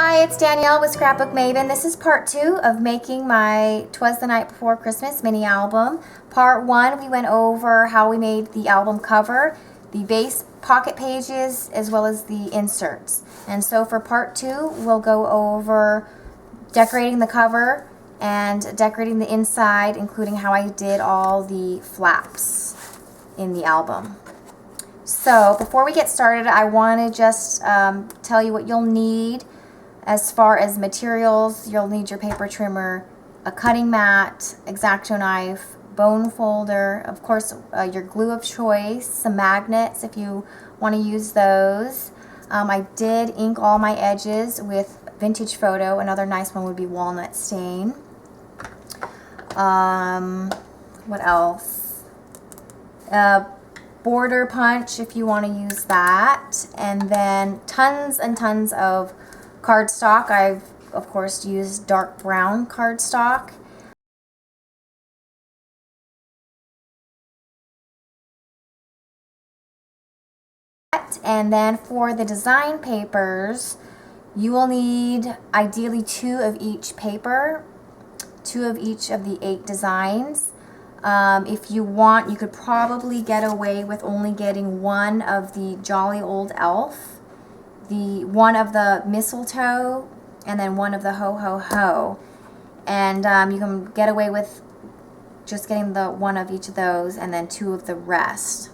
Hi, it's Danielle with Scrapbook Maven. This is part 2 of making my Twas the Night Before Christmas mini album. Part 1, we went over how we made the album cover, the base pocket pages, as well as the inserts. And so for part 2, we'll go over decorating the cover and decorating the inside, including how I did all the flaps in the album. So before we get started, I want to just tell you what you'll need. As far as materials, you'll need your paper trimmer, a cutting mat, X-Acto knife, bone folder, of course your glue of choice, some magnets if you want to use those. I did ink all my edges with Vintage Photo. Another nice one would be walnut stain. What else? Border punch if you want to use that. And then tons and tons of cardstock. I've of course used dark brown cardstock. And then for the design papers, you will need ideally 2 of each paper, 2 of each of the 8 designs. If you want, you could probably get away with only getting 1 of the Jolly Old Elf, the 1 of the mistletoe, and then 1 of the ho ho ho. And you can get away with just getting the 1 of each of those and then 2 of the rest.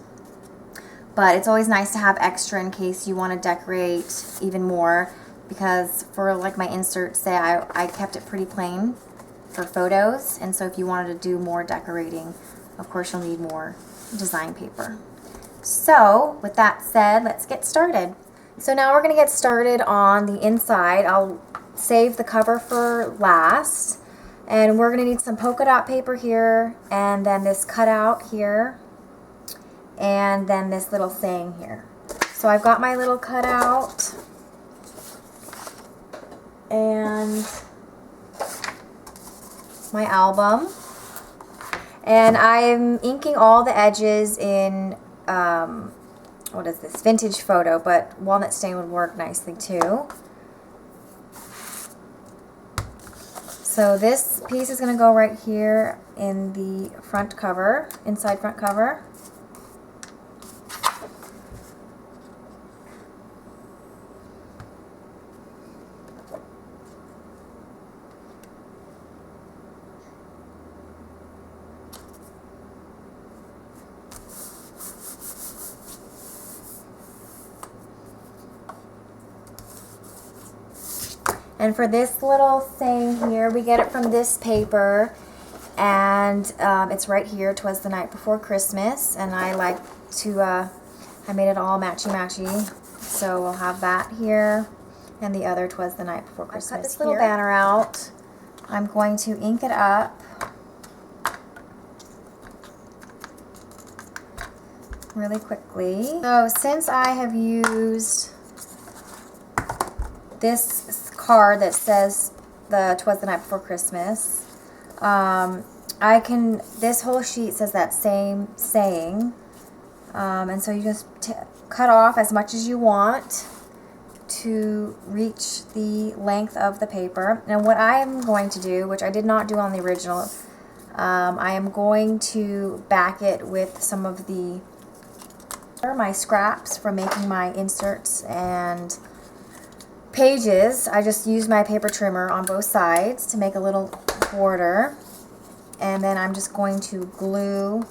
But it's always nice to have extra in case you want to decorate even more, because for like my inserts, say I kept it pretty plain for photos, and so if you wanted to do more decorating, of course you'll need more design paper. So with that said, let's get started. So now we're going to get started on the inside. I'll save the cover for last, and we're going to need some polka dot paper here, and then this cutout here, and then this little saying here. So I've got my little cutout and my album, and I'm inking all the edges in what is this, Vintage Photo, but walnut stain would work nicely too. So this piece is going to go right here in the front cover, inside front cover. And for this little thing here, we get it from this paper, and it's right here, Twas the Night Before Christmas, and I like to, I made it all matchy-matchy, so we'll have that here, and the other Twas the Night Before Christmas. I cut this little banner out. I'm going to ink it up really quickly. So since I have used this card that says the Twas the Night Before Christmas, this whole sheet says that same saying, and so you just cut off as much as you want to reach the length of the paper. And what I am going to do, which I did not do on the original, I am going to back it with some of my scraps from making my inserts and pages. I just used my paper trimmer on both sides to make a little border, and then I'm just going to glue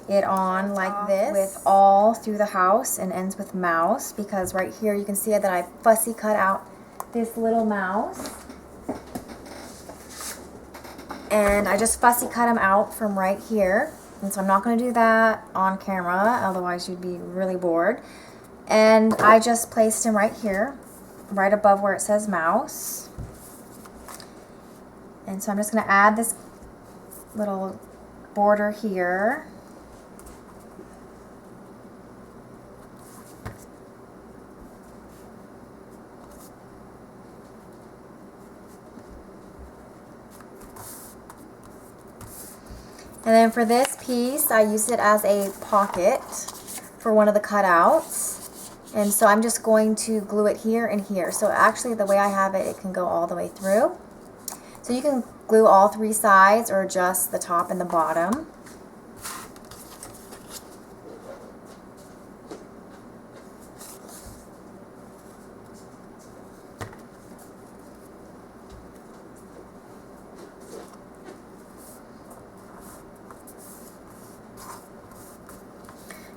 it on like this with all through the house and ends with mouse, because right here you can see that I fussy cut out this little mouse, and I just fussy cut him out from right here, and so I'm not going to do that on camera, otherwise you'd be really bored. And I just placed him right here, right above where it says mouse. And so I'm just going to add this little border here. And then for this piece, I used it as a pocket for one of the cutouts. And so I'm just going to glue it here and here. So actually the way I have it, it can go all the way through. So you can glue all 3 sides or just the top and the bottom.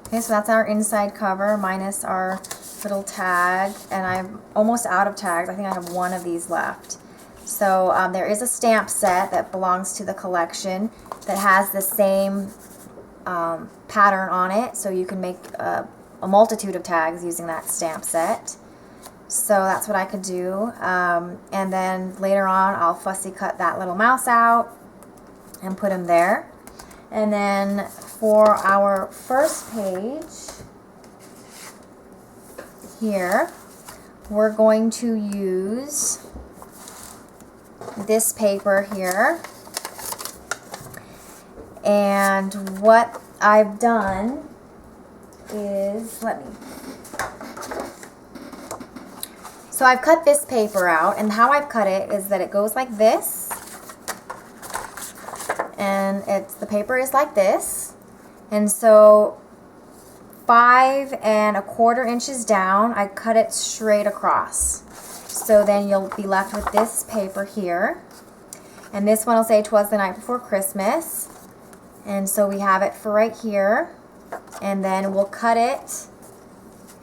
Okay, so that's our inside cover minus our little tag, and I'm almost out of tags. I think I have 1 of these left. So there is a stamp set that belongs to the collection that has the same pattern on it, so you can make a multitude of tags using that stamp set. So that's what I could do. And then later on I'll fussy cut that little mouse out and put him there. And then for our first page here, we're going to use this paper here. And what I've done is, so I've cut this paper out, and how I've cut it is that it goes like this. And the paper is like this, and so 5 1/4 inches down, I cut it straight across. So then you'll be left with this paper here, and this one will say "Twas the night before Christmas," and so we have it for right here, and then we'll cut it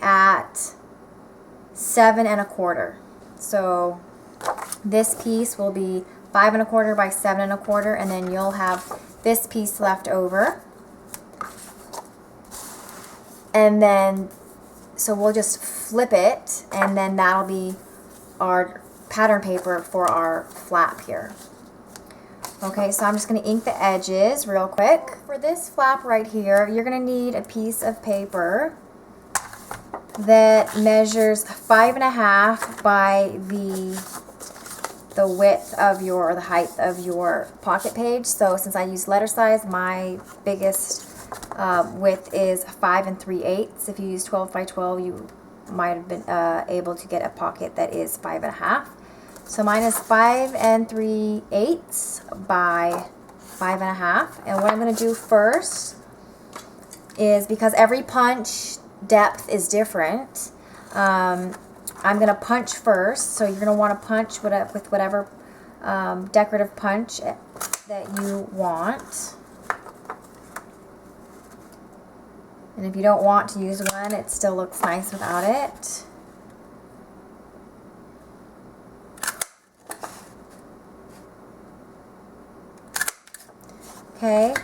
at 7 1/4. So this piece will be 5 1/4 by 7 1/4, and then you'll have this piece left over. And then, so we'll just flip it, and then that'll be our pattern paper for our flap here. Okay, so I'm just going to ink the edges real quick. For this flap right here, you're going to need a piece of paper that measures 5 1/2 by the width of your, or the height of your pocket page. So since I use letter size, my biggest width is 5 3/8. If you use 12 by 12, you might have been able to get a pocket that is 5 1/2. So mine is 5 3/8 by 5 1/2. And what I'm going to do first is, because every punch depth is different, I'm going to punch first. So you're going to want to punch with whatever decorative punch that you want. And if you don't want to use one, it still looks nice without it. Okay.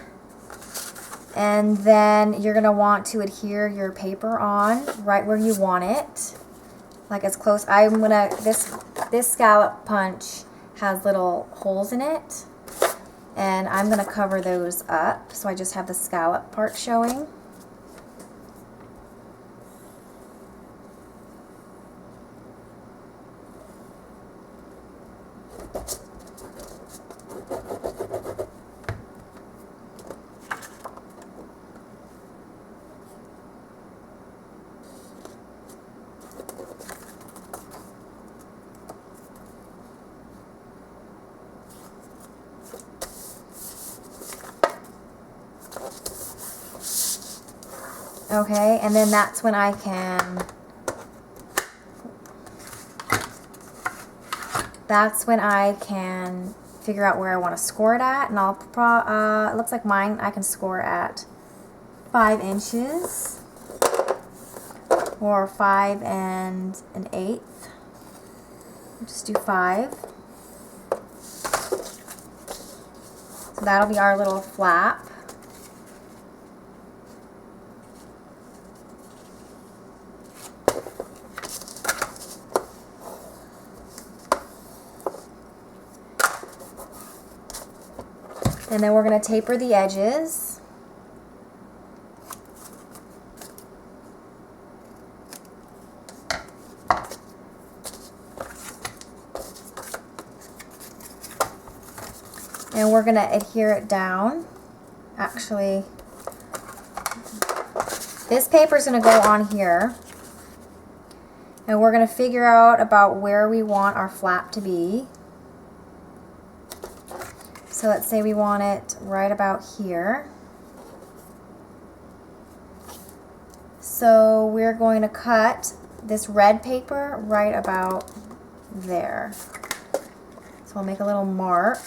And then you're going to want to adhere your paper on right where you want it. Like as close. I'm going to, this scallop punch has little holes in it, and I'm going to cover those up. So I just have the scallop part showing. Okay, and then that's when I can, figure out where I want to score it at, and I'll it looks like mine I can score at 5 inches or 5 1/8. Just do 5. So that'll be our little flap. And then we're going to taper the edges. And we're going to adhere it down. Actually, this paper is going to go on here. And we're going to figure out about where we want our flap to be. So let's say we want it right about here. So we're going to cut this red paper right about there. So we'll make a little mark.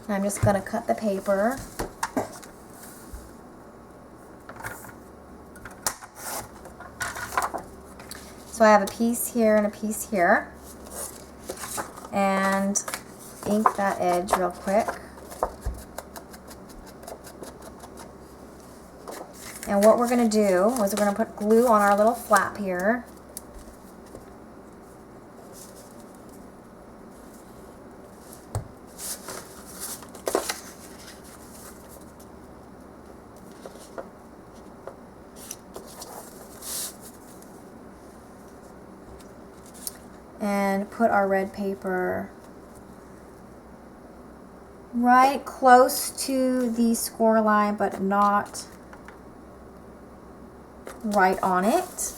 And I'm just going to cut the paper. So I have a piece here and a piece here. And ink that edge real quick. And what we're going to do is we're going to put glue on our little flap here. And put our red paper right close to the score line, but not right on it.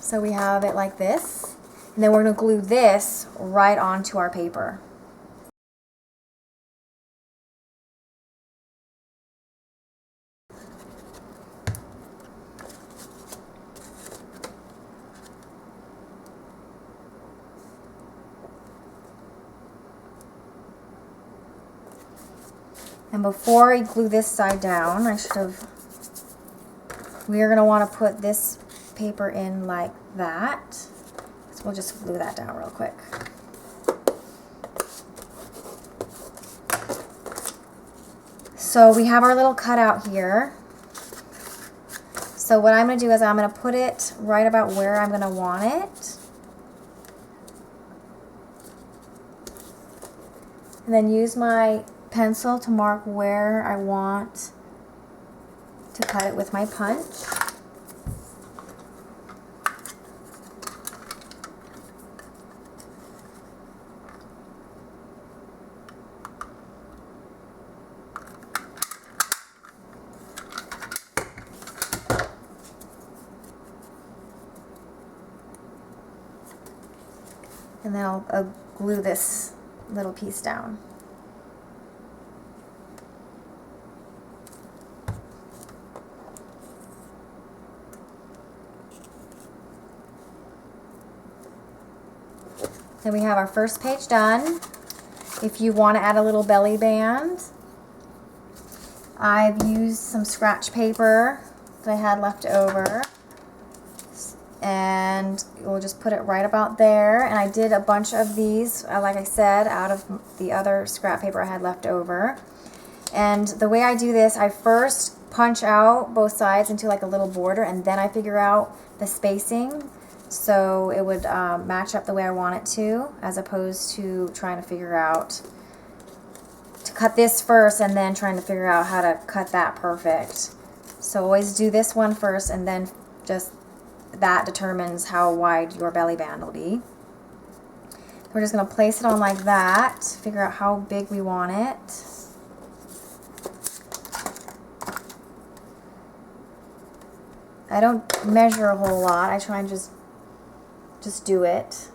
So we have it like this, and then we're going to glue this right onto our paper. And before I glue this side down, we are going to want to put this paper in like that. So we'll just glue that down real quick. So we have our little cutout here. So what I'm going to do is I'm going to put it right about where I'm going to want it. And then use my pencil to mark where I want to cut it with my punch. And then I'll glue this little piece down. Then we have our first page done. If you want to add a little belly band, I've used some scratch paper that I had left over. And we'll just put it right about there. And I did a bunch of these, like I said, out of the other scrap paper I had left over. And the way I do this, I first punch out both sides into like a little border, and then I figure out the spacing so it would match up the way I want it to, as opposed to trying to figure out to cut this first and then trying to figure out how to cut that perfect. So always do this one first, and then just that determines how wide your belly band will be. We're just going to place it on like that, figure out how big we want it. I don't measure a whole lot. I try and just do it.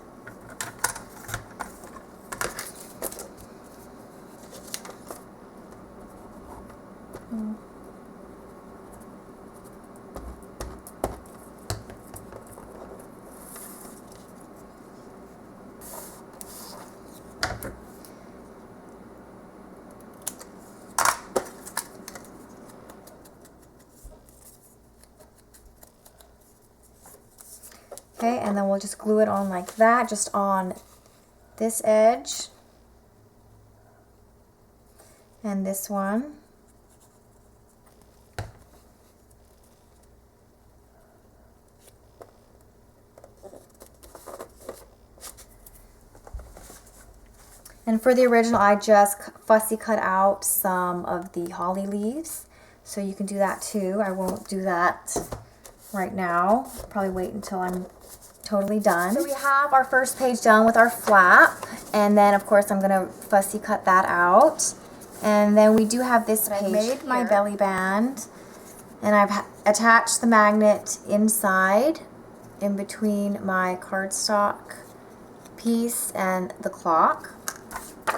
Okay, and then we'll just glue it on like that, just on this edge and this one. And for the original, I just fussy cut out some of the holly leaves, so you can do that too. I won't do that right now. Probably wait until I'm totally done. So we have our first page done with our flap, and then of course I'm going to fussy cut that out. And then we do have this page. I made my belly band, and I've attached the magnet inside, in between my cardstock piece and the clock.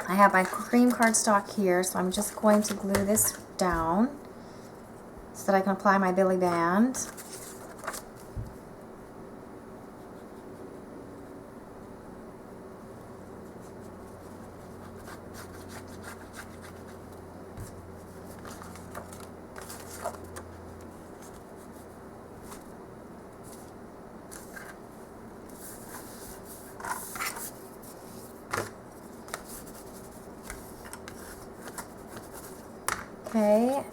I have my cream cardstock here, so I'm just going to glue this down so that I can apply my belly band. Okay.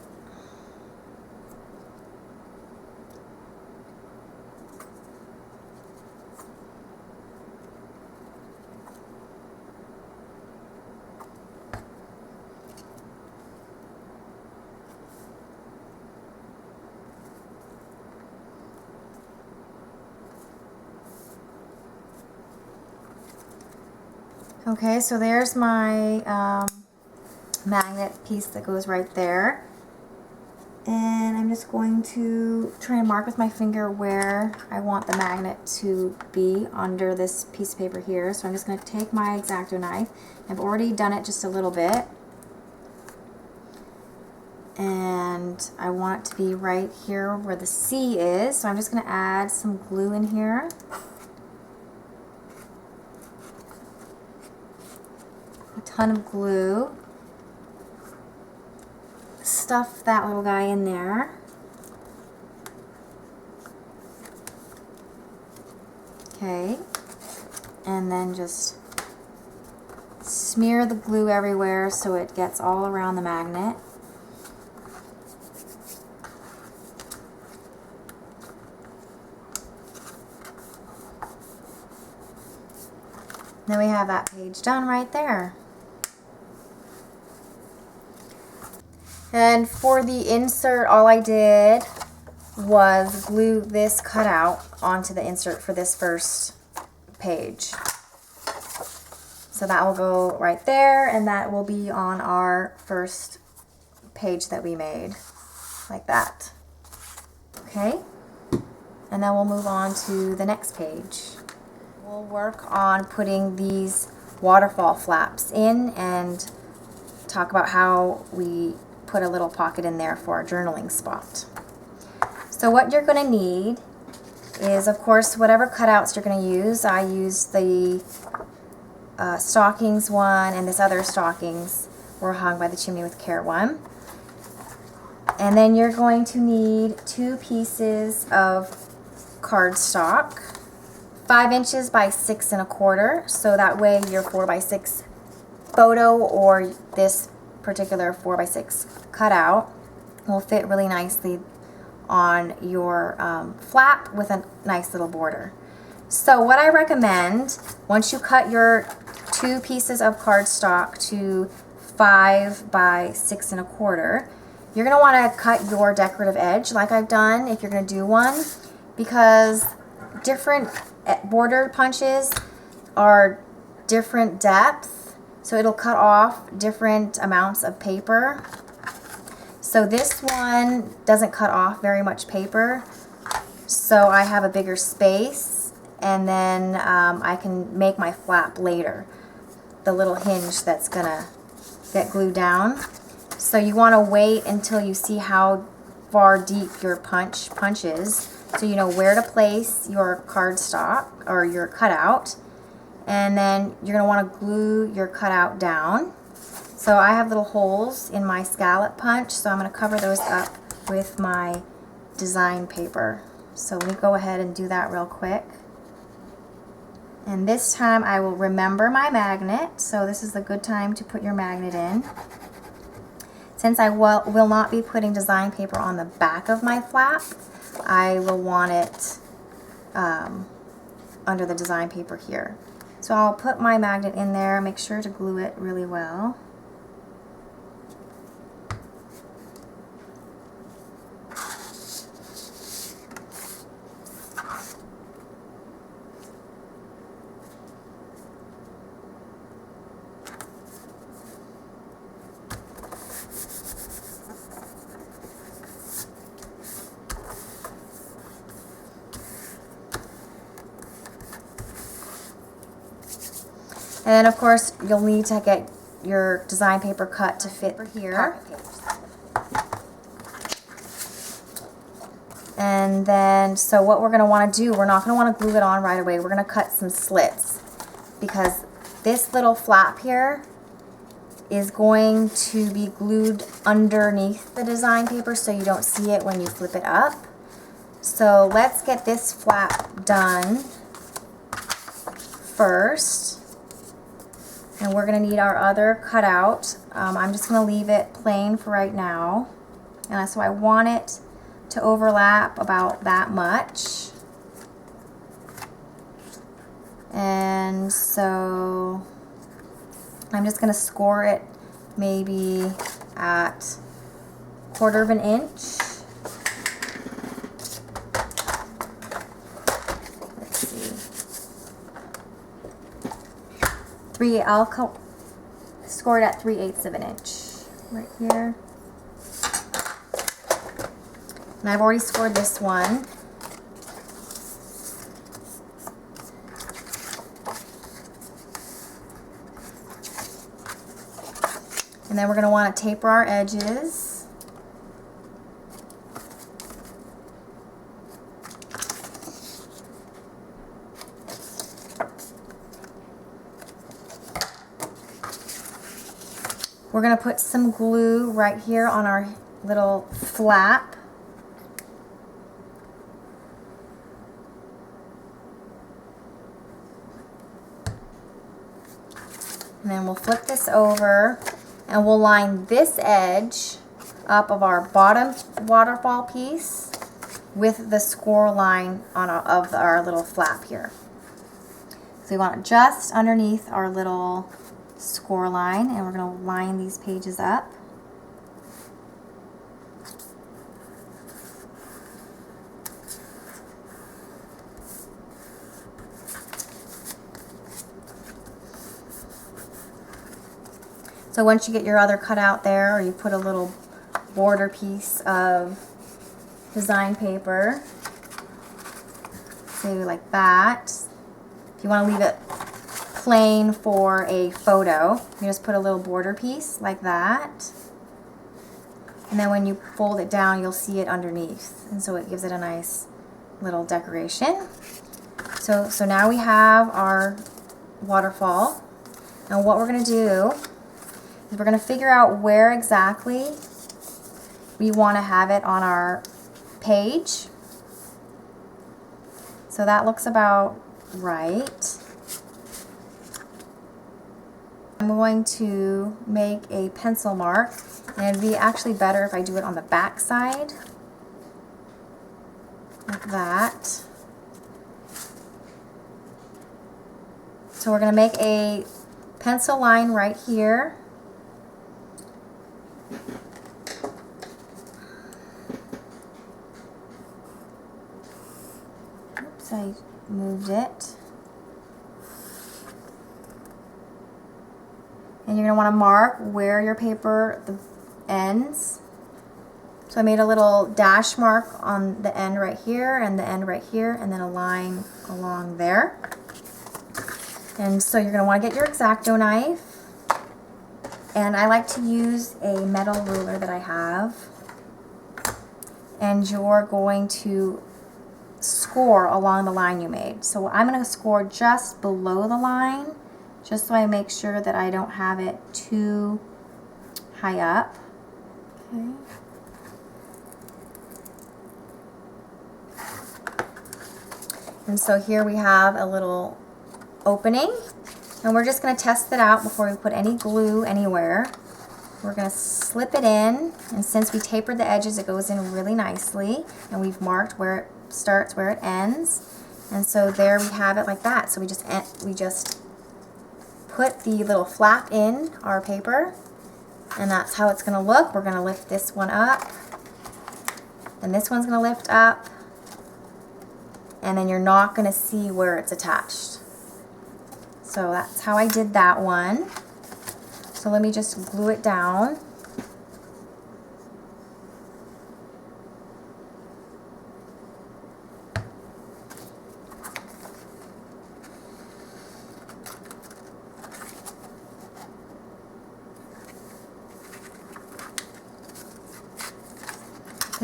Okay, so there's my magnet piece that goes right there. And I'm just going to try and mark with my finger where I want the magnet to be under this piece of paper here. So I'm just going to take my X-Acto knife. I've already done it just a little bit. And I want it to be right here where the C is. So I'm just going to add some glue in here. A ton of glue. Stuff that little guy in there. Okay, and then just smear the glue everywhere so it gets all around the magnet. Then we have that page done right there. And for the insert, all I did was glue this cutout onto the insert for this first page. So that will go right there, and that will be on our first page that we made, like that. Okay, and then we'll move on to the next page. We'll work on putting these waterfall flaps in and talk about how we put a little pocket in there for our journaling spot. So what you're going to need is, of course, whatever cutouts you're going to use. I used the stockings one, and this other stockings were hung by the chimney with care one. And then you're going to need 2 pieces of cardstock, 5 inches by 6 1/4, so that way your 4 by 6 photo or this particular 4 by 6 cutout will fit really nicely on your flap with a nice little border. So what I recommend, once you cut your 2 pieces of cardstock to 5 by 6 1/4, you're going to want to cut your decorative edge like I've done if you're going to do one, because different border punches are different depth. So it'll cut off different amounts of paper. So this one doesn't cut off very much paper. So I have a bigger space, and then I can make my flap later. The little hinge that's gonna get glued down. So you want to wait until you see how far deep your punch is, so you know where to place your cardstock or your cutout. And then you're going to want to glue your cutout down. So I have little holes in my scallop punch, so I'm going to cover those up with my design paper. So let me go ahead and do that real quick. And this time I will remember my magnet, so this is a good time to put your magnet in. Since I will not be putting design paper on the back of my flap, I will want it under the design paper here. So I'll put my magnet in there, make sure to glue it really well. then of course you'll need to get your design paper cut to fit here. And then, so what we're going to want to do, we're not going to want to glue it on right away. We're going to cut some slits because this little flap here is going to be glued underneath the design paper so you don't see it when you flip it up. So let's get this flap done first. And we're going to need our other cutout. I'm just going to leave it plain for right now. And so I want it to overlap about that much. And so I'm just going to score it maybe at 1/4 of an inch. Let's see. I'll score it at 3/8 of an inch right here. And I've already scored this one. And then we're going to want to taper our edges. We're going to put some glue right here on our little flap. And then we'll flip this over and we'll line this edge up of our bottom waterfall piece with the score line on of our little flap here. So we want it just underneath our little score line, and we're going to line these pages up. So once you get your other cutout there, or you put a little border piece of design paper, say like that. If you want to leave it plain for a photo, you just put a little border piece like that. And then when you fold it down, you'll see it underneath. And so it gives it a nice little decoration. So now we have our waterfall. And what we're going to do is we're going to figure out where exactly we want to have it on our page. So that looks about right. I'm going to make a pencil mark, and it'd be actually better if I do it on the back side, like that. So we're going to make a pencil line right here. Oops, I moved it. And you're going to want to mark where your paper ends. So I made a little dash mark on the end right here and the end right here, and then a line along there. And so you're going to want to get your X-Acto knife. And I like to use a metal ruler that I have. And you're going to score along the line you made. So I'm going to score just below the line, just so I make sure that I don't have it too high up. Okay. And so here we have a little opening, and we're just going to test it out before we put any glue anywhere. We're going to slip it in, and since we tapered the edges, it goes in really nicely, and we've marked where it starts, where it ends. And so there we have it like that. So we just put the little flap in our paper, and that's how it's going to look. We're going to lift this one up, and this one's going to lift up, and then you're not going to see where it's attached. So that's how I did that one. So let me just glue it down.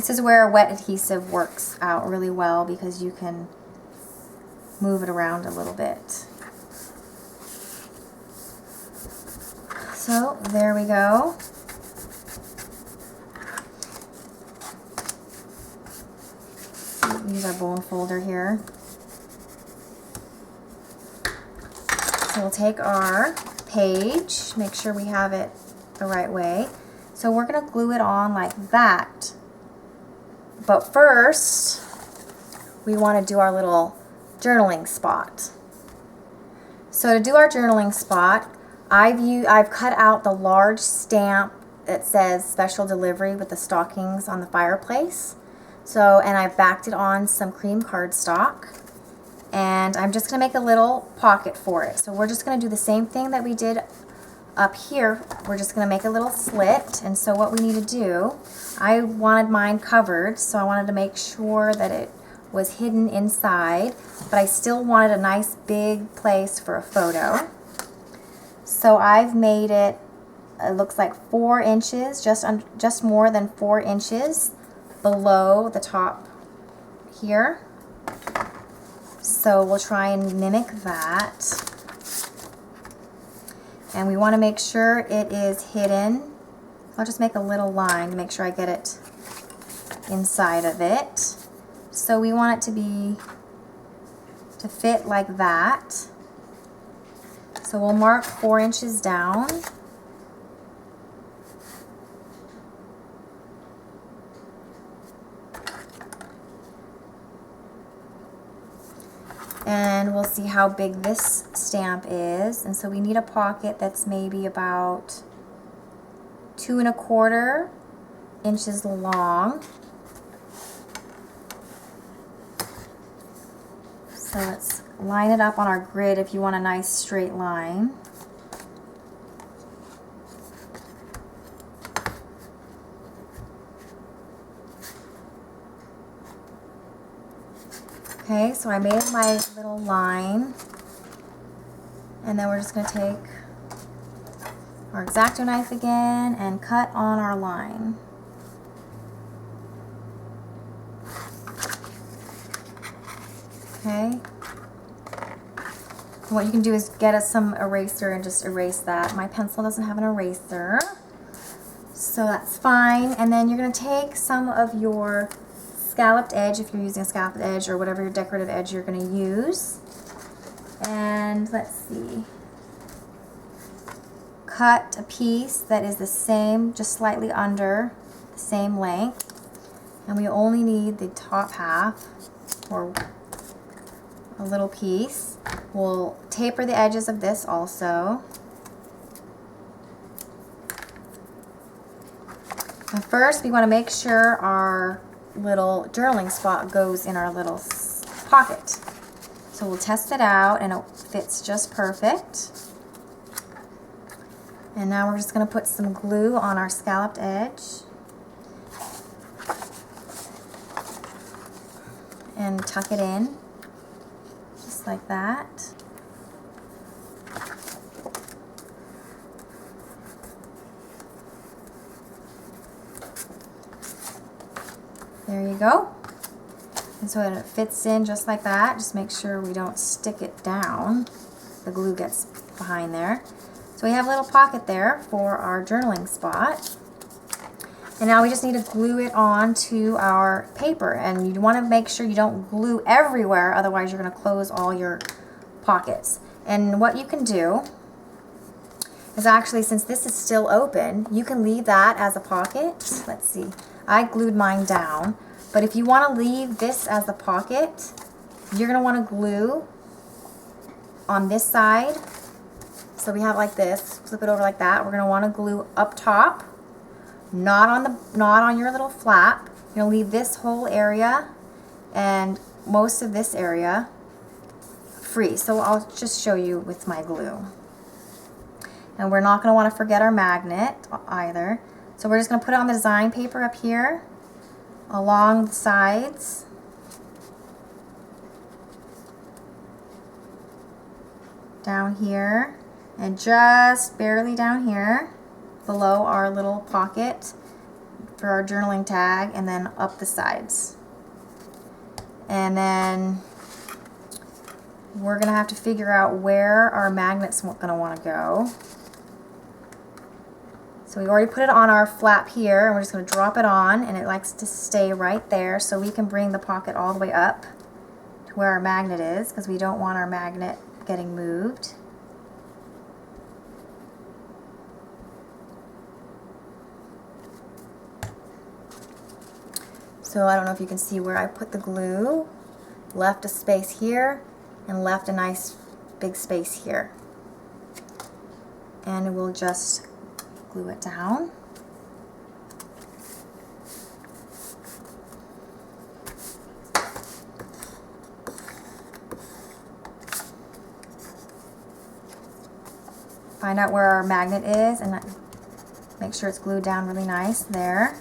This is where wet adhesive works out really well because you can move it around a little bit. So there we go. Use our bone folder here. So we'll take our page, make sure we have it the right way. So we're going to glue it on like that. But first, we want to do our little journaling spot. So to do our journaling spot, I've cut out the large stamp that says special delivery with the stockings on the fireplace. So, and I've backed it on some cream cardstock. And I'm just going to make a little pocket for it. So we're just going to do the same thing that we did up here. We're just going to make a little slit. And so what we need to do, I wanted mine covered, so I wanted to make sure that it was hidden inside, but I still wanted a nice big place for a photo. So I've made it, it looks like 4 inches, just more than 4 inches below the top here. So we'll try and mimic that. And we want to make sure it is hidden. I'll just make a little line to make sure I get it inside of it. So we want it to fit like that. So we'll mark 4 inches down. And we'll see how big this stamp is. And so we need a pocket that's maybe about 2 1/4 inches long. So let's line it up on our grid if you want a nice straight line. Okay, so I made my little line, and then we're just going to take our X-Acto knife again and cut on our line. Okay. What you can do is get us some eraser and just erase that. My pencil doesn't have an eraser, so that's fine. And then you're going to take some of your scalloped edge, if you're using a scalloped edge or whatever your decorative edge you're going to use. And let's see. Cut a piece that is the same, just slightly under the same length. And we only need the top half, or a little piece. We'll taper the edges of this also. And first we want to make sure our little journaling spot goes in our little pocket. So we'll test it out, and it fits just perfect. And now we're just going to put some glue on our scalloped edge and tuck it in just like that. There you go. And so it fits in just like that. Just make sure we don't stick it down. The glue gets behind there. So we have a little pocket there for our journaling spot. And now we just need to glue it onto our paper. And you want to make sure you don't glue everywhere, otherwise you're going to close all your pockets. And what you can do is actually, since this is still open, you can leave that as a pocket. Let's see. I glued mine down, but if you want to leave this as a pocket, you're going to want to glue on this side. So we have like this, flip it over like that. We're going to want to glue up top, not on your little flap. You're going to leave this whole area and most of this area free. So I'll just show you with my glue. And we're not going to want to forget our magnet either. So we're just going to put it on the design paper up here along the sides. Down here, and just barely down here below our little pocket. for our journaling tag, and then up the sides. And then we're gonna have to figure out where our magnet's gonna wanna go. So we already put it on our flap here, and we're just gonna drop it on, and it likes to stay right there, so we can bring the pocket all the way up to where our magnet is, because we don't want our magnet getting moved. So I don't know if you can see where I put the glue. Left a space here and left a nice big space here. And we'll just glue it down. Find out where our magnet is and make sure it's glued down really nice there.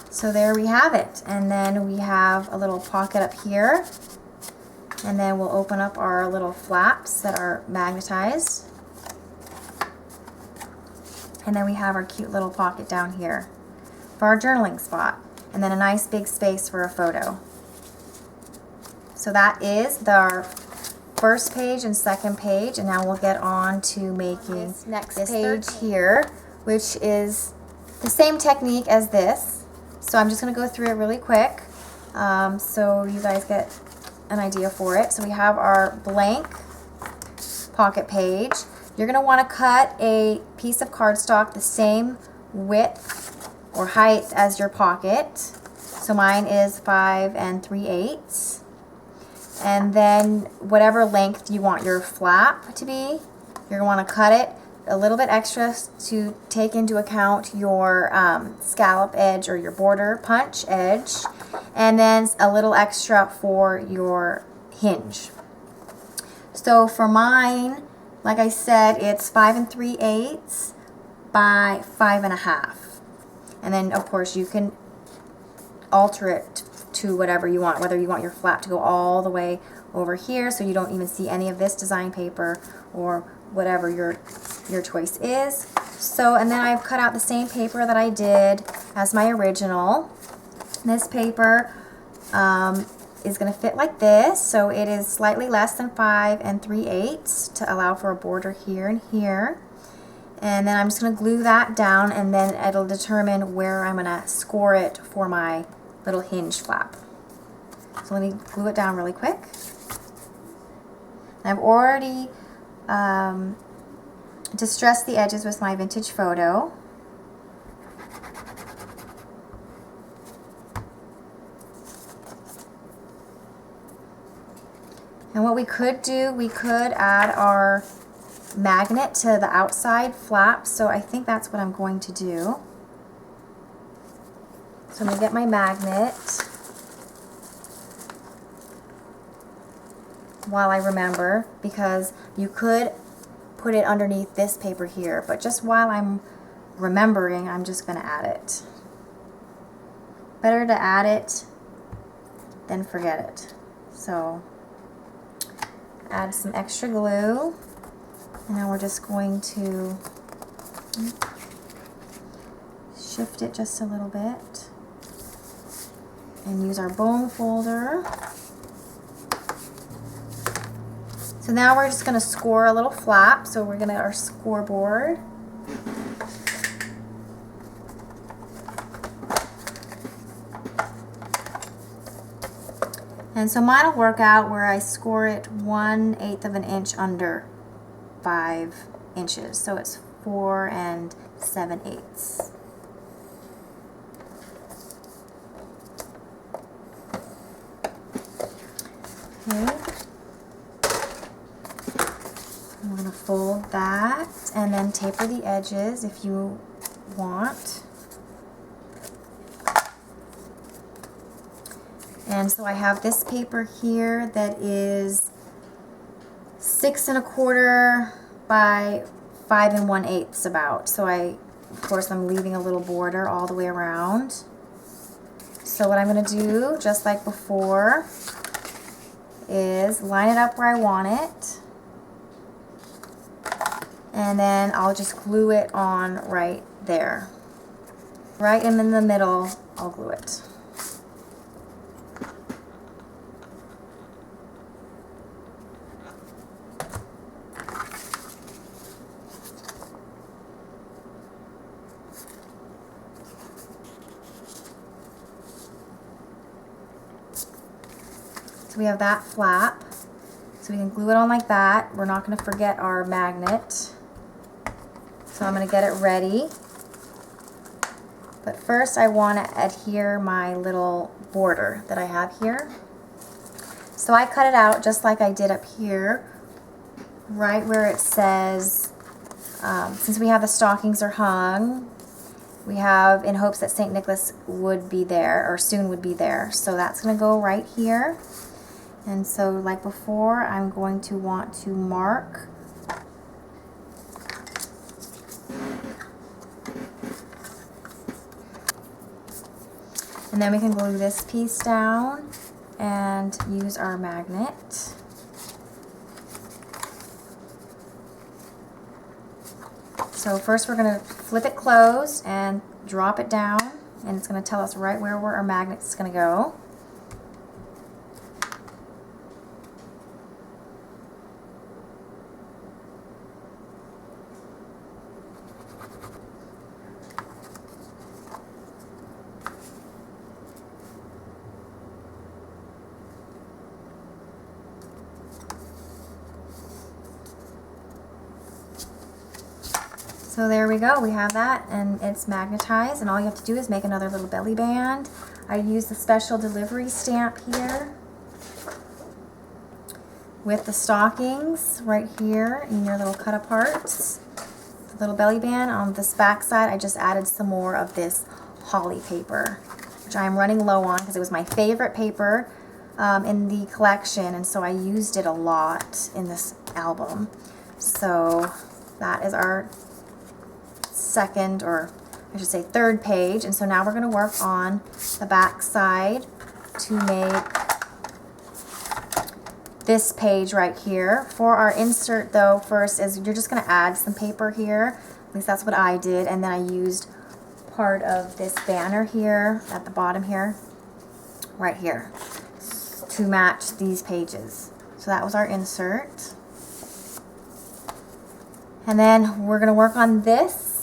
So there we have it, and then we have a little pocket up here, and then we'll open up our little flaps that are magnetized, and then we have our cute little pocket down here for our journaling spot, and then a nice big space for a photo. So that is our first page and second page, and now we'll get on to making this next page here, which is the same technique as this. So I'm just going to go through it really quick so you guys get an idea for it. So we have our blank pocket page. You're going to want to cut a piece of cardstock the same width or height as your pocket. So mine is 5 3/8. And then whatever length you want your flap to be, you're going to want to cut it a little bit extra to take into account your scallop edge or your border punch edge, and then a little extra for your hinge. So for mine, like I said, it's 5 3/8 by 5 1/2. And then of course you can alter it to whatever you want, whether you want your flap to go all the way over here so you don't even see any of this design paper, or whatever your choice is. So, and then I've cut out the same paper that I did as my original. This paper is going to fit like this, so it is slightly less than 5 3/8 to allow for a border here and here. And then I'm just going to glue that down, and then it'll determine where I'm going to score it for my little hinge flap. So let me glue it down really quick. I've already distressed the edges with my vintage photo. And what we could do, we could add our magnet to the outside flap, so I think that's what I'm going to do. So I'm going to get my magnet while I remember, because you could put it underneath this paper here, but just while I'm remembering, I'm just going to add it. Better to add it than forget it. So add some extra glue, and now we're just going to shift it just a little bit and use our bone folder. So now we're just going to score a little flap. So we're going to get our scoreboard. And so mine will work out where I score it 1/8 of an inch under 5 inches. So it's 4 7/8. Okay. I'm going to fold that and then taper the edges if you want. And so I have this paper here that is 6 1/4 by 5 1/8 about. So I course, I'm leaving a little border all the way around. So what I'm going to do, just like before, is line it up where I want it. And then I'll just glue it on right there. Right in the middle, I'll glue it. So we have that flap. So we can glue it on like that. We're not going to forget our magnet. So I'm going to get it ready. But first I want to adhere my little border that I have here. So I cut it out just like I did up here, right where it says, since we have the stockings are hung, we have in hopes that St. Nicholas would be there, or soon would be there. So that's going to go right here. And so like before, I'm going to want to mark and then we can glue this piece down and use our magnet. So first we're going to flip it closed and drop it down, and it's going to tell us right where our magnet is going to go. So there we go, we have that, and it's magnetized, and all you have to do is make another little belly band. I use the special delivery stamp here with the stockings right here in your little cut aparts. The little belly band. On this back side, I just added some more of this holly paper, which I'm running low on because it was my favorite paper in the collection, and so I used it a lot in this album. So that is our second, or I should say third page, and so now we're going to work on the back side to make this page right here. For our insert though, first is you're just going to add some paper here, at least that's what I did, and then I used part of this banner here at the bottom here, right here, to match these pages. So that was our insert, and then we're going to work on this.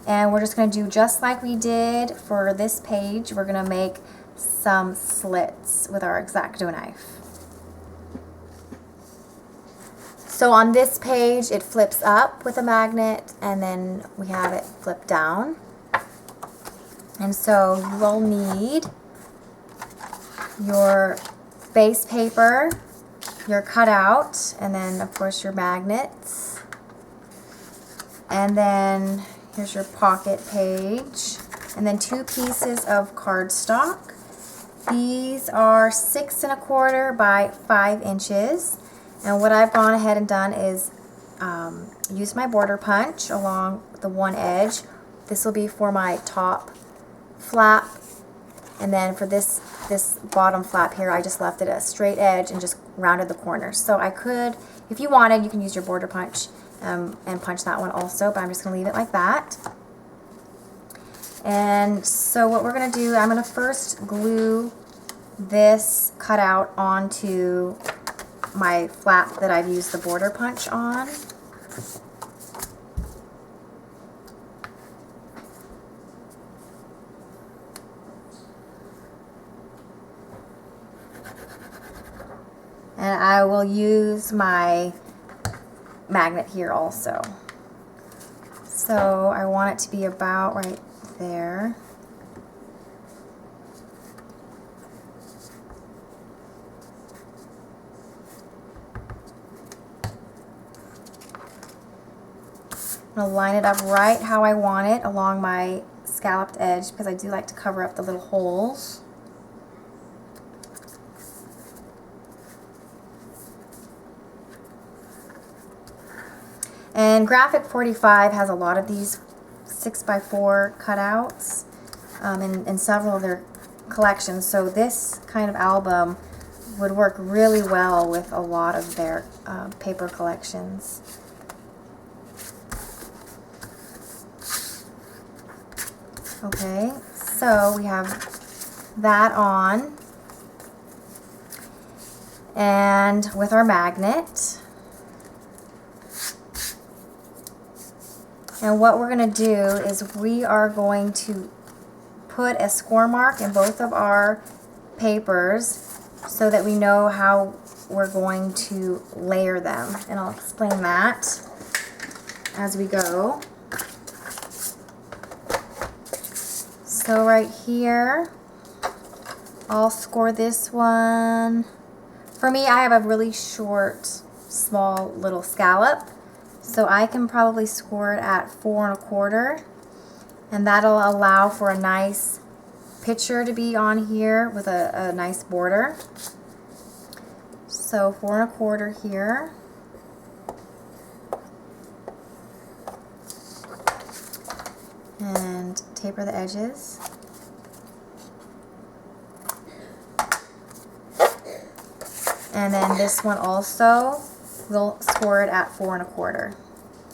And we're just going to do just like we did for this page. We're going to make some slits with our X-Acto knife. So on this page, it flips up with a magnet, and then we have it flip down. And so you will need your base paper, your cutout, and then of course your magnets. And then here's your pocket page, and then 2 pieces of cardstock. These are 6 1/4 by 5 inches, and what I've gone ahead and done is use my border punch along the one edge. This will be for my top flap, and then for this bottom flap here, I just left it a straight edge and just rounded the corners. So I could, if you wanted, you can use your border punch and punch that one also, but I'm just going to leave it like that. And so what we're going to do, I'm going to first glue this cutout onto my flap that I've used the border punch on. And I will use my magnet here also. So I want it to be about right there. I'm going to line it up right how I want it along my scalloped edge, because I do like to cover up the little holes. And Graphic 45 has a lot of these 6x4 cutouts in several of their collections. So this kind of album would work really well with a lot of their paper collections. Okay, so we have that on, and with our magnet. And what we're going to do is we are going to put a score mark in both of our papers so that we know how we're going to layer them. And I'll explain that as we go. So right here, I'll score this one. For me, I have a really short, small little scallop. So I can probably score it at 4 1/4. And that'll allow for a nice picture to be on here with a nice border. So 4 1/4 here. And taper the edges. And then this one also, we'll score it at 4 1/4.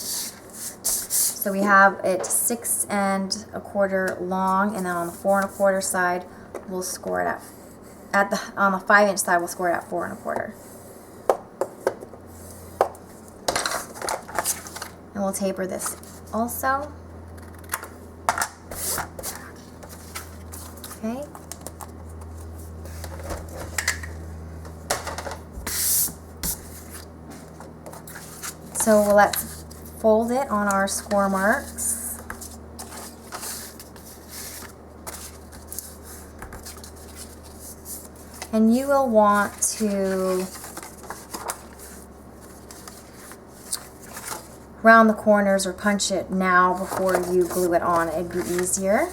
So we have it 6 1/4 long, and then on the 4 1/4 side, we'll score it on the 5-inch side, we'll score it at 4 1/4. And we'll taper this also. Okay. So let's fold it on our score marks. And you will want to round the corners or punch it now before you glue it on. It'd be easier.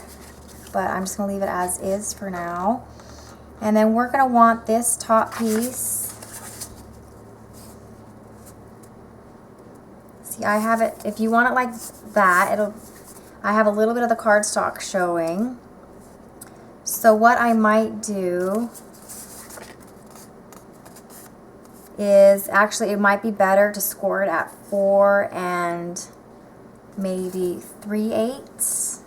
But I'm just going to leave it as is for now. And then we're going to want this top piece. See, I have it, if you want it like that, I have a little bit of the cardstock showing. So what I might do is, actually it might be better to score it at 4 3/8.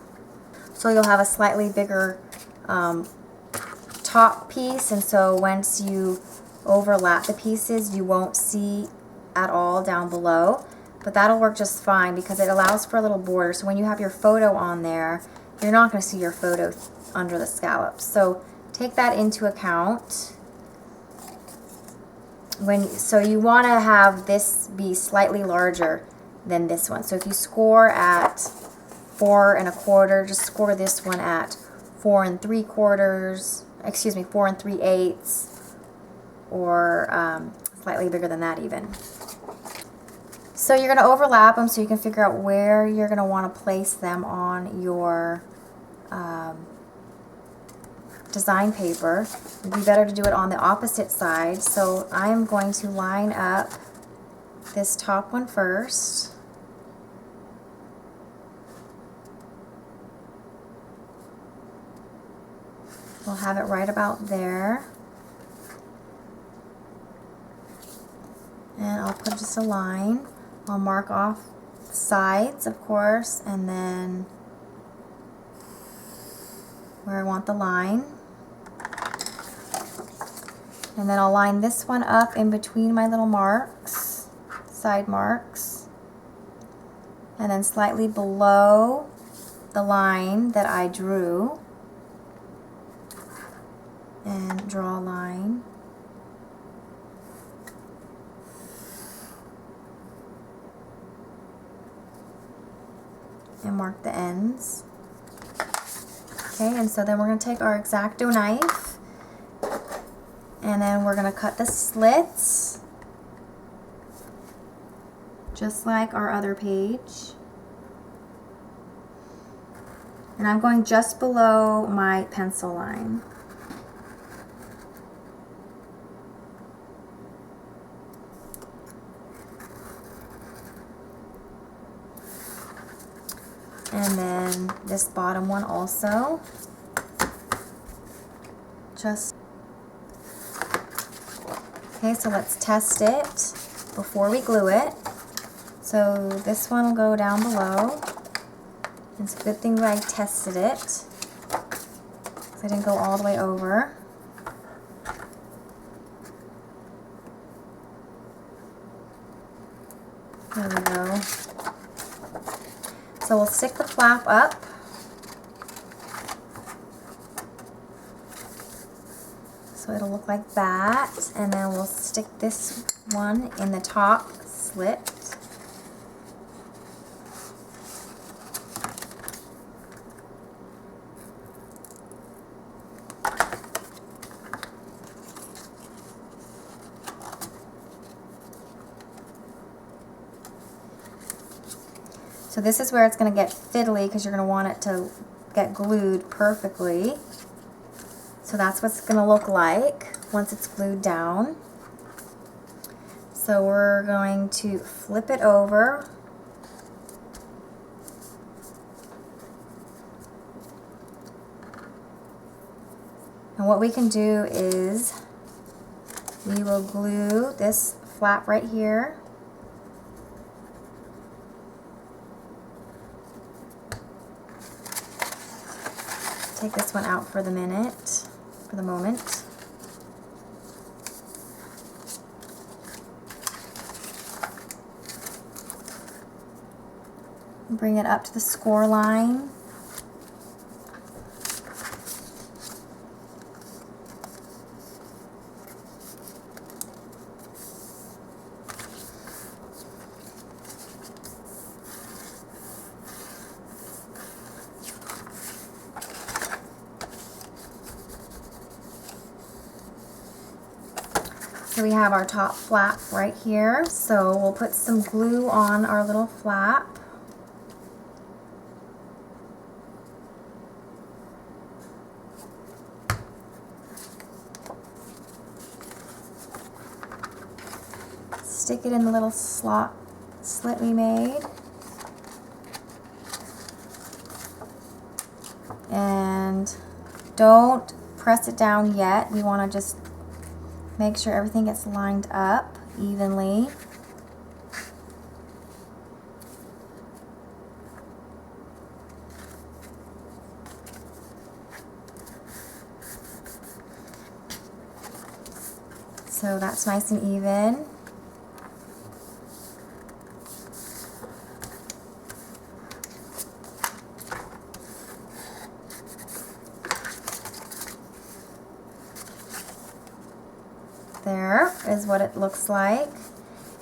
So you'll have a slightly bigger top piece, and so once you overlap the pieces, you won't see at all down below. But that'll work just fine because it allows for a little border. So when you have your photo on there, you're not going to see your photo under the scallops. So take that into account. So you want to have this be slightly larger than this one. So if you score at 4 1/4, just score this one at 4 3/4, excuse me, 4 3/8, or slightly bigger than that even. So you're going to overlap them so you can figure out where you're going to want to place them on your design paper. It'd be better to do it on the opposite side. So I'm going to line up this top one first. We'll have it right about there. And I'll put just a line. I'll mark off the sides, of course, and then where I want the line. And then I'll line this one up in between my little marks, side marks, and then slightly below the line that I drew, and draw a line. And mark the ends. Okay, and so then we're going to take our X-Acto knife, and then we're going to cut the slits just like our other page. And I'm going just below my pencil line. And then then this bottom one also. Okay, so let's test it before we glue it. So this one will go down below. It's a good thing that I tested it, so I didn't go all the way over. There we go. So we'll stick the flap up. So it'll look like that, and then we'll stick this one in the top slit. So this is where it's going to get fiddly because you're going to want it to get glued perfectly. So that's what it's going to look like once it's glued down. So we're going to flip it over. And what we can do is we will glue this flap right here. Take this one out for the moment. Bring it up to the score line. So we have our top flap right here. So we'll put some glue on our little flap. Stick it in the little slit we made. And don't press it down yet. We want to just make sure everything gets lined up evenly. So that's nice and even. There is what it looks like.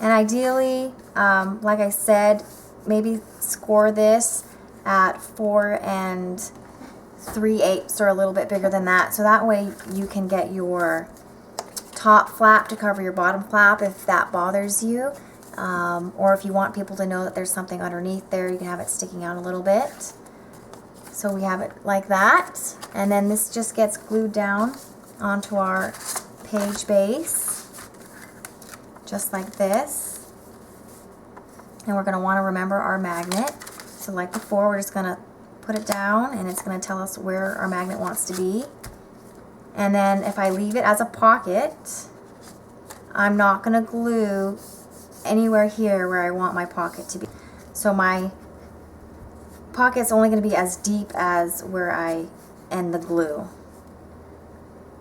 And ideally, like I said, maybe score this at 4 3/8 or a little bit bigger than that. So that way you can get your top flap to cover your bottom flap if that bothers you. Or if you want people to know that there's something underneath there, you can have it sticking out a little bit. So we have it like that. And then this just gets glued down onto our page base, just like this. And we're going to want to remember our magnet. So like before, we're just going to put it down and it's going to tell us where our magnet wants to be. And then if I leave it as a pocket, I'm not going to glue anywhere here where I want my pocket to be. So my pocket's only going to be as deep as where I end the glue.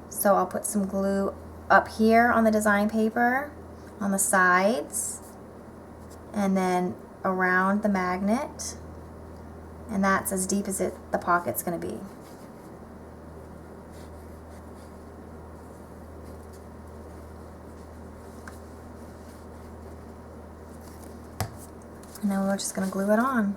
So I'll put some glue up here on the design paper, on the sides, and then around the magnet. And that's as deep as the pocket's going to be. And then we're just going to glue it on.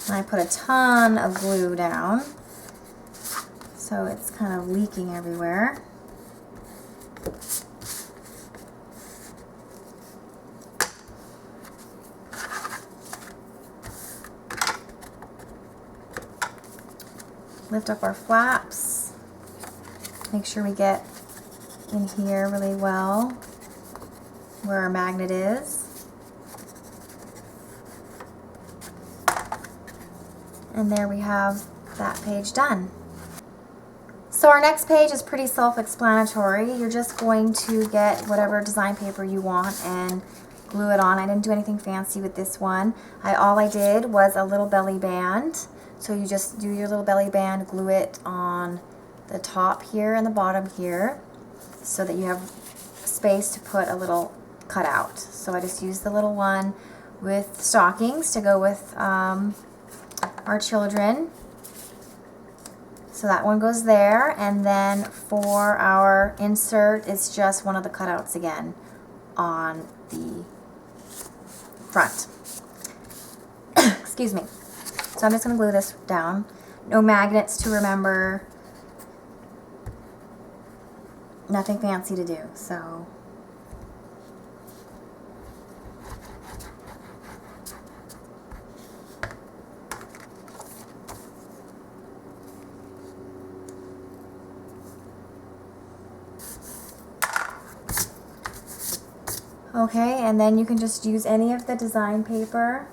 And I put a ton of glue down. so it's kind of leaking everywhere. Lift up our flaps. Make sure we get in here really well where our magnet is. And there we have that page done. So our next page is pretty self-explanatory. You're just going to get whatever design paper you want and glue it on. I didn't do anything fancy with this one. All I did was a little belly band. So you just do your little belly band, glue it on the top here and the bottom here so that you have space to put a little cutout. So I just used the little one with stockings to go with our children. So that one goes there, and then for our insert, it's just one of the cutouts again on the front. Excuse me. So I'm just going to glue this down. No magnets to remember. Nothing fancy to do, so. Okay, and then you can just use any of the design paper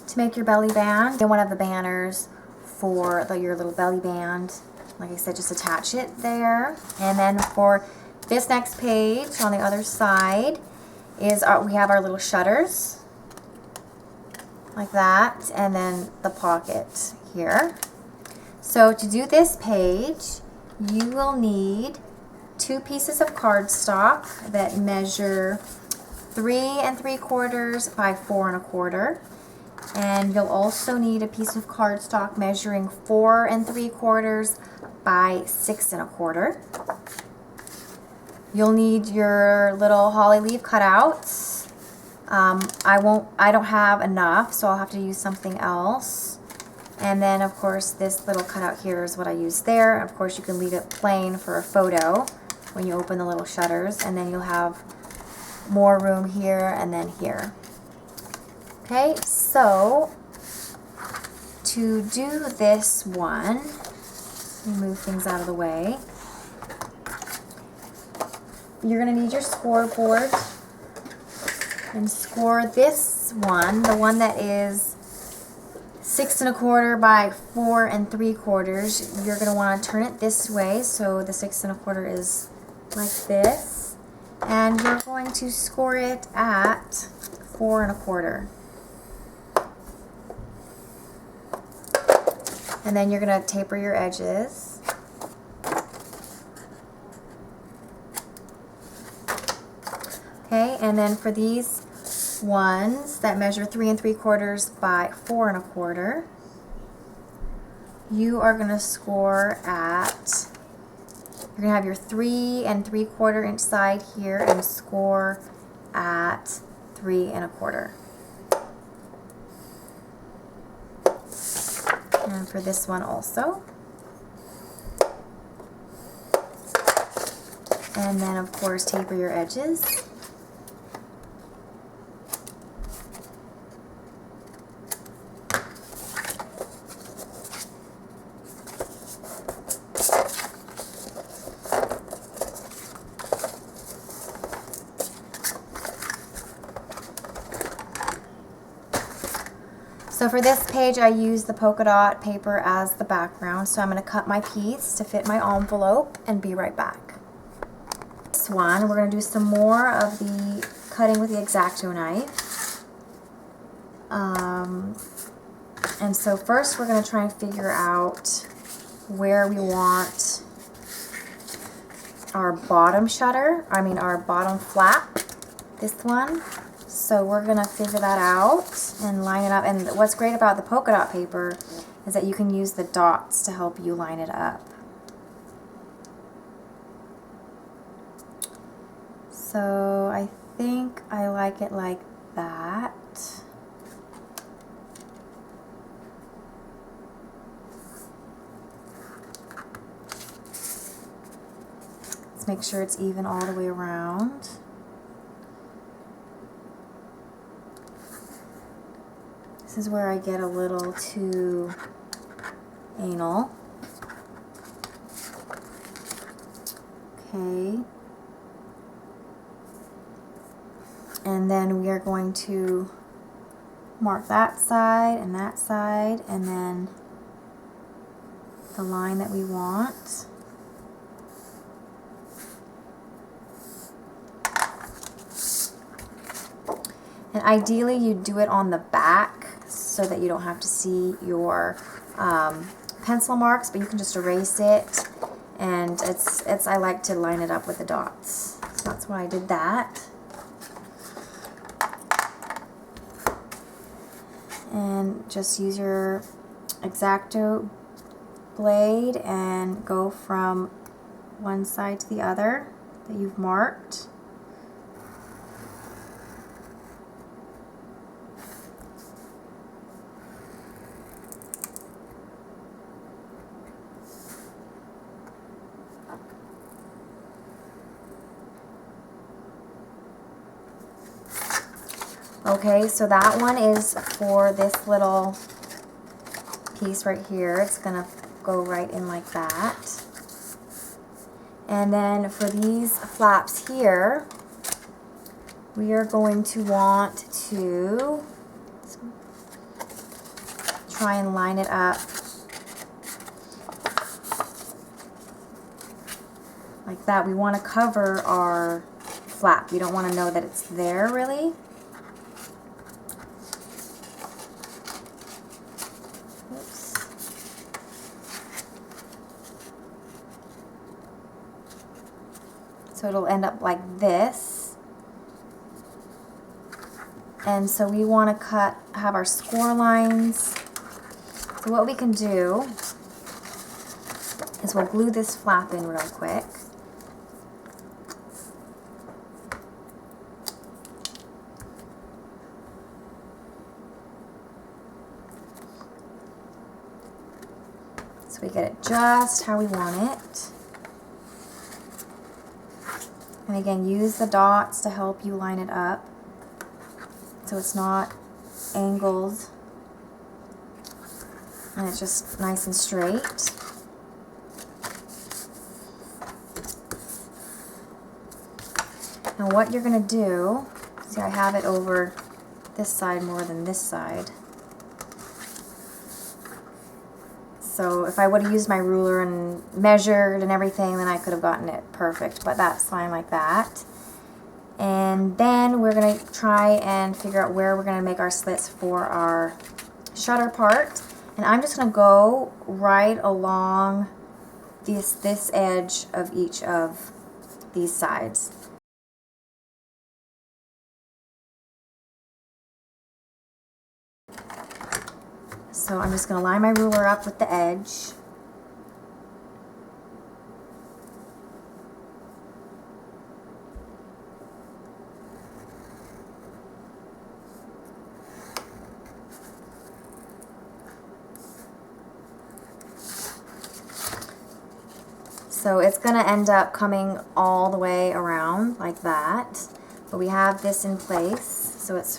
to make your belly band. And one of the banners for your little belly band. Like I said, just attach it there. And then for this next page on the other side is we have our little shutters. Like that. And then the pocket here. So to do this page, you will need 2 pieces of cardstock that measure 3 3/4 by 4 1/4. And you'll also need a piece of cardstock measuring 4 3/4 by 6 1/4. You'll need your little holly leaf cutouts. I don't have enough, so I'll have to use something else. And then of course this little cutout here is what I use there. Of course you can leave it plain for a photo when you open the little shutters, and then you'll have more room here and then here. Okay, so to do this one, move things out of the way. You're going to need your scoreboard and score this one, the one that is 6 1/4 by 4 3/4. You're going to want to turn it this way, so the 6 1/4 is like this, and you're going to score it at 4 1/4. And then you're going to taper your edges. Okay, and then for these ones that measure 3 3/4 by 4 1/4, you are going to score at, you're going to have your 3 3/4 inch side here and score at 3 1/4. And for this one also. And then of course taper your edges. So for this page, I use the polka dot paper as the background. So I'm going to cut my piece to fit my envelope and be right back. This one, we're going to do some more of the cutting with the X-Acto knife. And so first we're going to try and figure out where we want our bottom shutter, our bottom flap, this one. So we're going to figure that out and line it up. And what's great about the polka dot paper is that you can use the dots to help you line it up. So I think I like it like that. Just make sure it's even all the way around. This is where I get a little too anal. Okay. And then we are going to mark that side, and then the line that we want. And ideally you do it on the back so that you don't have to see your pencil marks, but you can just erase it. And I like to line it up with the dots. So that's why I did that. And just use your X-Acto blade and go from one side to the other that you've marked. Okay, so that one is for this little piece right here. It's gonna go right in like that. And then for these flaps here, we are going to want to try and line it up like that. We want to cover our flap. We don't want to know that it's there really. So it'll end up like this. And so we want to have our score lines. So what we can do is we'll glue this flap in real quick. So we get it just how we want it. And again, use the dots to help you line it up so it's not angled and it's just nice and straight. Now what you're going to do, see I have it over this side more than this side. So if I would have used my ruler and measured and everything, then I could have gotten it perfect, but that's fine like that. And then we're going to try and figure out where we're going to make our slits for our shutter part. And I'm just going to go right along this edge of each of these sides. So I'm just going to line my ruler up with the edge. So it's going to end up coming all the way around like that. But we have this in place, so it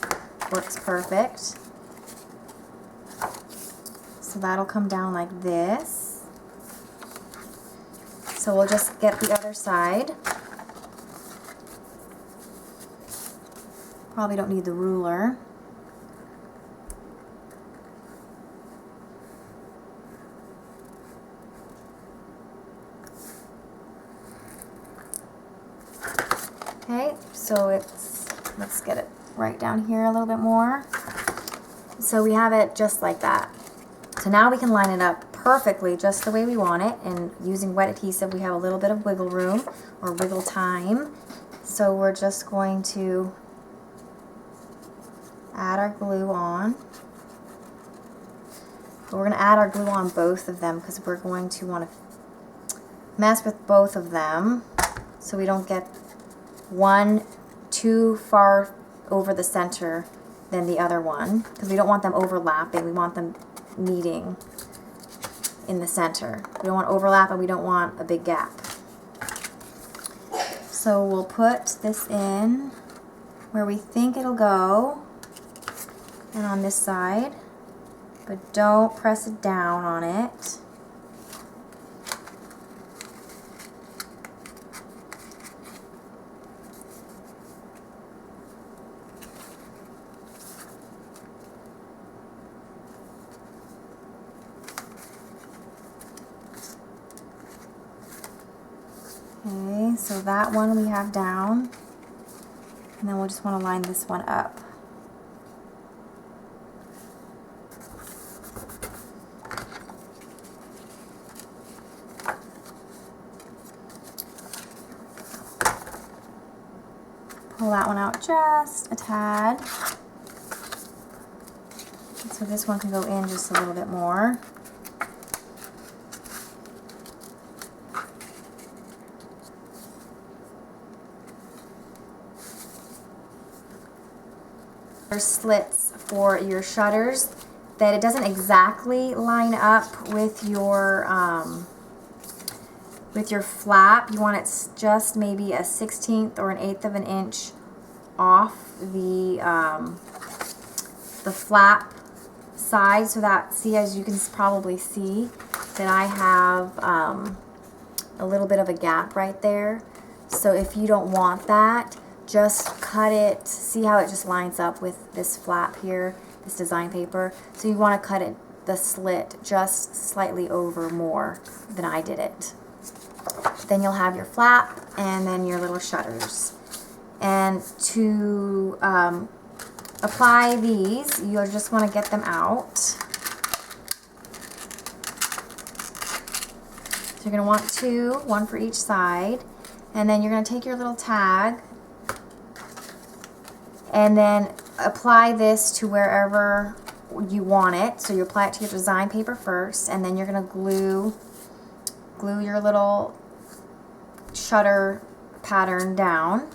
works perfect. So that'll come down like this. So we'll just get the other side. Probably don't need the ruler. Okay, so let's get it right down here a little bit more. So we have it just like that. So now we can line it up perfectly just the way we want it, and using wet adhesive we have a little bit of wiggle room or wiggle time. So we're just going to add our glue on. But we're going to add our glue on both of them because we're going to want to mess with both of them so we don't get one too far over the center than the other one, because we don't want them overlapping. We want them meeting in the center. We don't want to overlap and we don't want a big gap. So we'll put this in where we think it'll go, and on this side, but don't press it down on it. Okay, so that one we have down, and then we'll just want to line this one up. Pull that one out just a tad. So this one can go in just a little bit more. There's slits for your shutters that it doesn't exactly line up with your flap. You want it just maybe a 1/16 or an 1/8 of an inch off the flap side, so that, see, as you can probably see, that I have a little bit of a gap right there. So if you don't want that, just cut it. See how it just lines up with this flap here, this design paper? So you want to cut it, the slit, just slightly over more than I did it. Then you'll have your flap and then your little shutters. And to apply these, you'll just want to get them out. So you're going to want two, one for each side. And then you're going to take your little tag and then apply this to wherever you want it. So you apply it to your design paper first, and then you're going to glue your little shutter pattern down,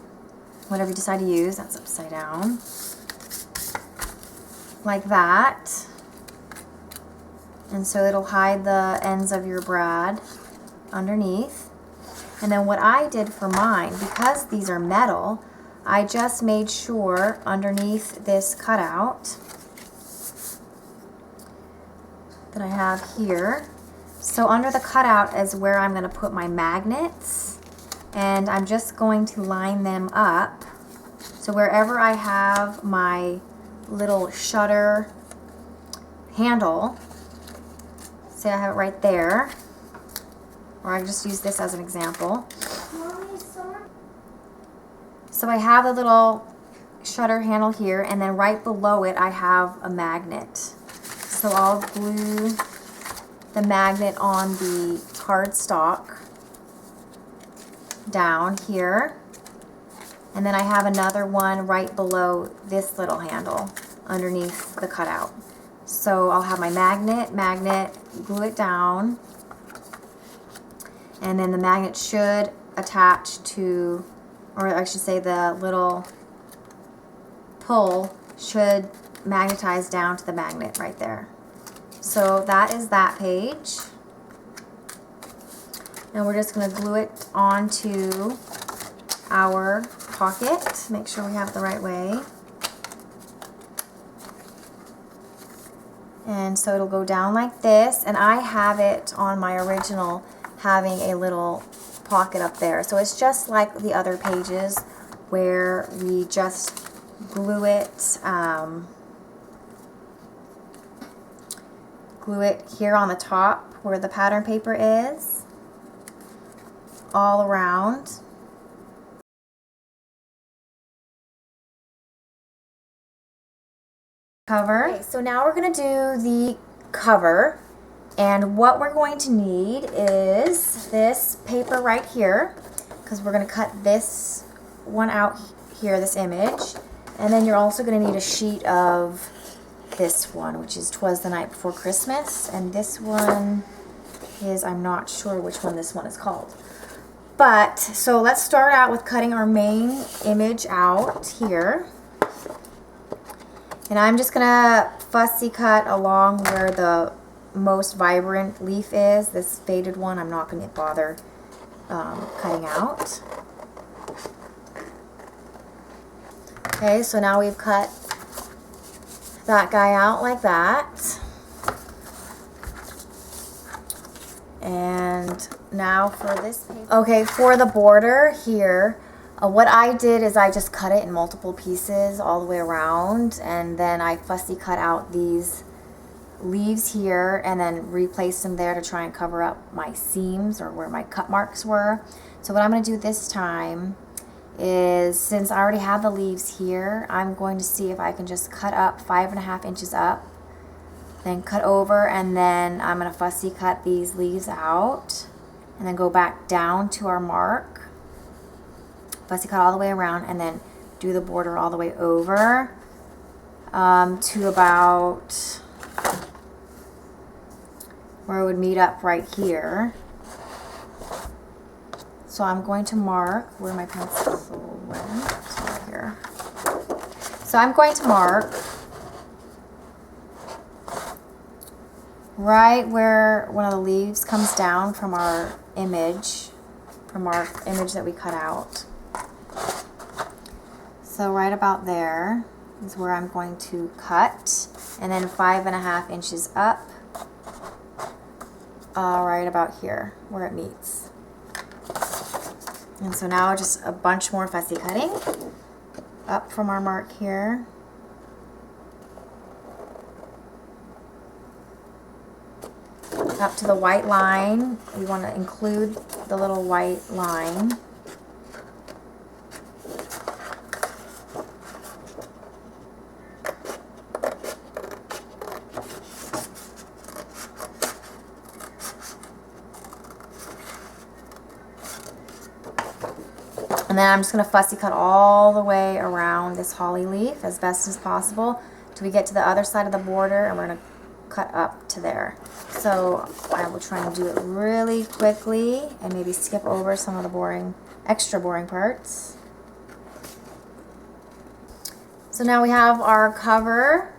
whatever you decide to use. That's upside down, like that. And so it'll hide the ends of your brad underneath. And then what I did for mine, because these are metal, I just made sure underneath this cutout that I have here. So under the cutout is where I'm going to put my magnets, and I'm just going to line them up. So wherever I have my little shutter handle, say I have it right there, or I just use this as an example. So I have the little shutter handle here, and then right below it I have a magnet. So I'll glue the magnet on the cardstock down here, and then I have another one right below this little handle underneath the cutout. So I'll have my magnet, glue it down, and then the magnet should attach to, or I should say the little pull should magnetize down to the magnet right there. So that is that page. And we're just going to glue it onto our pocket. Make sure we have it the right way. And so it'll go down like this, and I have it on my original having a little pocket up there. So it's just like the other pages where we just glue it here on the top where the pattern paper is, all around. Cover. Okay, so now we're going to do the cover, and what we're going to need is this paper right here, because we're going to cut this one out here, this image, and then you're also going to need a sheet of this one, which is Twas the Night Before Christmas, and this one is, I'm not sure which one this one is called. But, so let's start out with cutting our main image out here. And I'm just going to fussy cut along where the most vibrant leaf is. This faded one I'm not going to bother cutting out. Okay, so now we've cut that guy out like that. And now for this paper. Okay, for the border here, what I did is I just cut it in multiple pieces all the way around, and then I fussy cut out these leaves here and then replaced them there to try and cover up my seams or where my cut marks were. So what I'm going to do this time is, since I already have the leaves here, I'm going to see if I can just cut up 5.5 inches up, then cut over, and then I'm going to fussy cut these leaves out and then go back down to our mark, fussy cut all the way around, and then do the border all the way over to about where it would meet up right here. So I'm going to mark where my pencil went, right here. So I'm going to mark right where one of the leaves comes down from our image that we cut out. So right about there is where I'm going to cut, and then 5.5 inches up, right about here where it meets. And so now just a bunch more fussy cutting up from our mark here. Up to the white line. We want to include the little white line. And then I'm just going to fussy cut all the way around this holly leaf as best as possible till we get to the other side of the border, and we're going to cut up to there. So I will try and do it really quickly and maybe skip over some of the extra boring parts. So now we have our cover.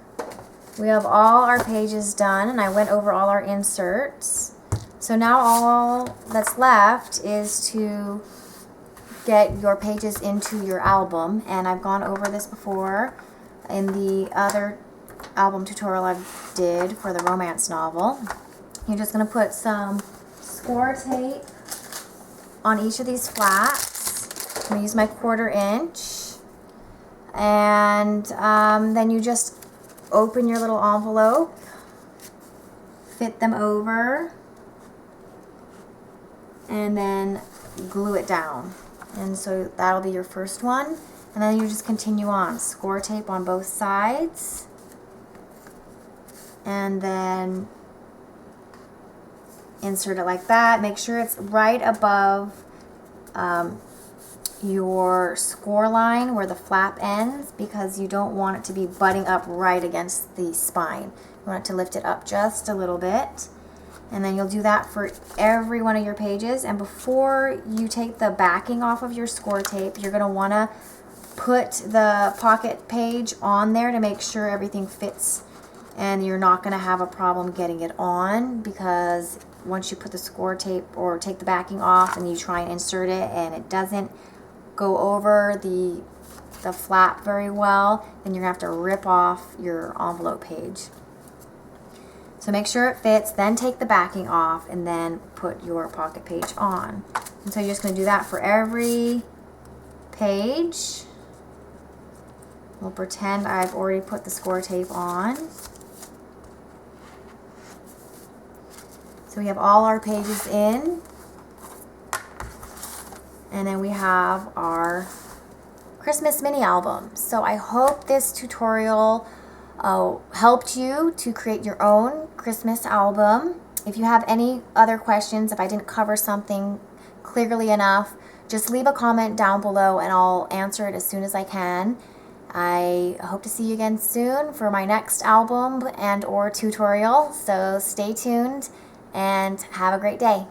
We have all our pages done, and I went over all our inserts. So now all that's left is to get your pages into your album, and I've gone over this before in the other album tutorial I did for the romance novel. You're just going to put some score tape on each of these flaps. I'm going to use my 1/4 inch, and then you just open your little envelope, fit them over, and then glue it down. And so that'll be your first one, and then you just continue on. Score tape on both sides, and then insert it like that. Make sure it's right above your score line where the flap ends, because you don't want it to be butting up right against the spine. You want it to lift it up just a little bit. And then you'll do that for every one of your pages. And before you take the backing off of your score tape, you're going to want to put the pocket page on there to make sure everything fits, and you're not going to have a problem getting it on, because once you put the score tape or take the backing off and you try and insert it and it doesn't go over the flap very well, then you're going to have to rip off your envelope page. So make sure it fits, then take the backing off, and then put your pocket page on. And so you're just going to do that for every page. We'll pretend I've already put the score tape on. So we have all our pages in. And then we have our Christmas mini album. So I hope this tutorial helped you to create your own Christmas album. If you have any other questions, if I didn't cover something clearly enough, just leave a comment down below and I'll answer it as soon as I can. I hope to see you again soon for my next album and/or tutorial. So stay tuned and have a great day.